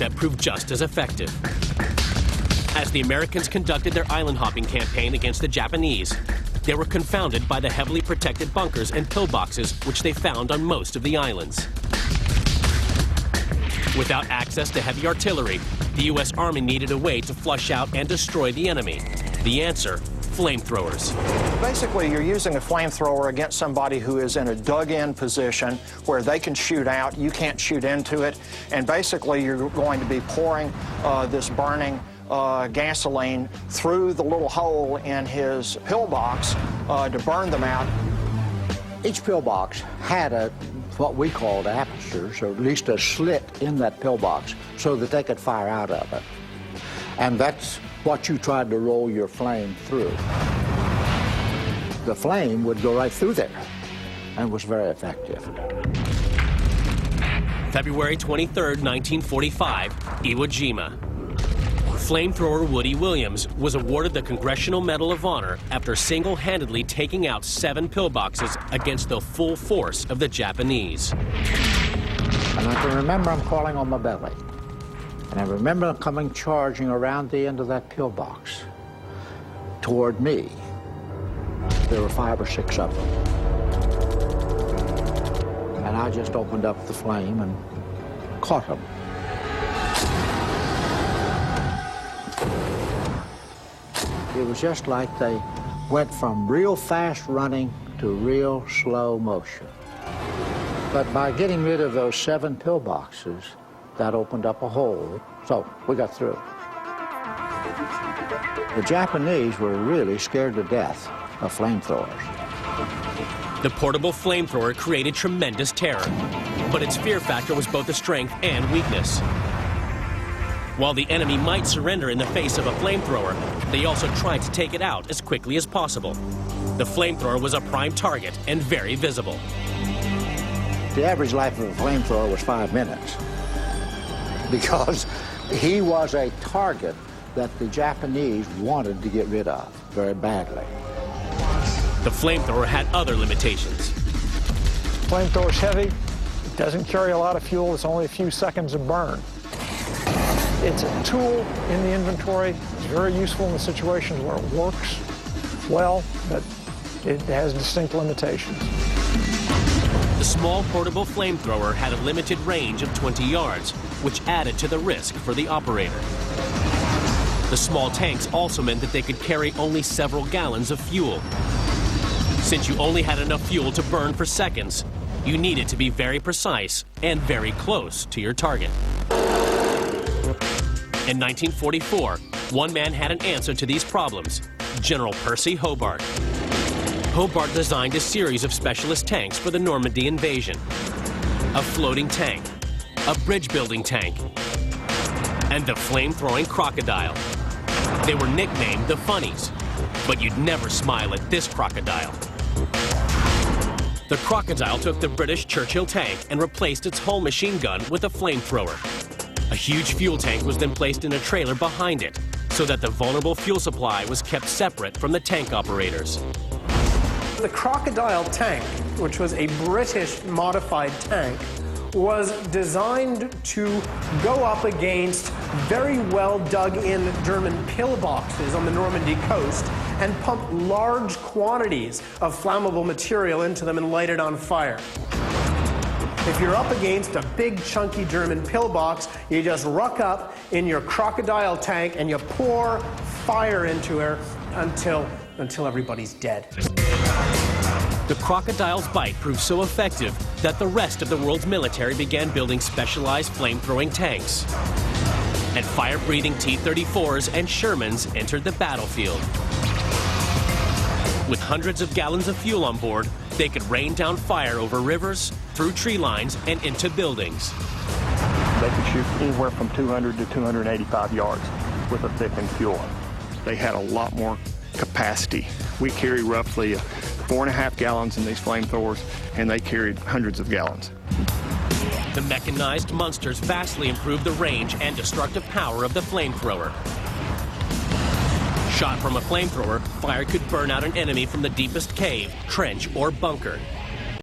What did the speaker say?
concept proved just as effective. As the Americans conducted their island hopping campaign against the Japanese, they were confounded by the heavily protected bunkers and pillboxes which they found on most of the islands. Without access to heavy artillery, the U.S. Army needed a way to flush out and destroy the enemy. The answer: flamethrowers. Basically, you're using a flamethrower against somebody who is in a dug-in position where they can shoot out, you can't shoot into it, and basically you're going to be pouring this burning gasoline through the little hole in his pillbox to burn them out. Each pillbox had what we called apertures, or at least a slit in that pillbox, so that they could fire out of it. And that's what you tried to roll your flame through. The flame would go right through there and was very effective. February 23rd, 1945, Iwo Jima. Flamethrower Woody Williams was awarded the Congressional Medal of Honor after single-handedly taking out 7 pillboxes against the full force of the Japanese. And I can remember him crawling on my belly. And I remember him coming charging around the end of that pillbox toward me. There were 5 or 6 of them. And I just opened up the flame and caught him. It was just like they went from real fast running to real slow motion. But by getting rid of those 7 pillboxes, that opened up a hole, so we got through. The Japanese were really scared to death of flamethrowers. The portable flamethrower created tremendous terror, but its fear factor was both a strength and weakness. While the enemy might surrender in the face of a flamethrower, they also tried to take it out as quickly as possible. The flamethrower was a prime target and very visible. The average life of a flamethrower was 5 minutes, because he was a target that the Japanese wanted to get rid of very badly. The flamethrower had other limitations. Flamethrower's heavy, it doesn't carry a lot of fuel, it's only a few seconds of burn. It's a tool in the inventory. It's very useful in the situations where it works well, but it has distinct limitations. The small portable flamethrower had a limited range of 20 yards, which added to the risk for the operator. The small tanks also meant that they could carry only several gallons of fuel. Since you only had enough fuel to burn for seconds, you needed to be very precise and very close to your target. In 1944, one man had an answer to these problems: General Percy Hobart. Hobart designed a series of specialist tanks for the Normandy invasion. A floating tank, a bridge-building tank, and the flame-throwing crocodile. They were nicknamed the Funnies, but you'd never smile at this crocodile. The crocodile took the British Churchill tank and replaced its whole machine gun with a flamethrower. A huge fuel tank was then placed in a trailer behind it, so that the vulnerable fuel supply was kept separate from the tank operators. The crocodile tank, which was a British modified tank, was designed to go up against very well dug-in German pillboxes on the Normandy coast and pump large quantities of flammable material into them and light it on fire. If you're up against a big chunky German pillbox, you just ruck up in your crocodile tank and you pour fire into her until everybody's dead. The crocodile's bite proved so effective that the rest of the world's military began building specialized flame-throwing tanks. And fire-breathing T-34s and Shermans entered the battlefield. With hundreds of gallons of fuel on board, they could rain down fire over rivers, through tree lines, and into buildings. They could shoot anywhere from 200 to 285 yards with a thickened fuel. They had a lot more capacity. We carry roughly 4.5 gallons in these flamethrowers, and they carried hundreds of gallons. The mechanized monsters vastly improved the range and destructive power of the flamethrower. Shot from a flamethrower, fire could burn out an enemy from the deepest cave, trench, or bunker.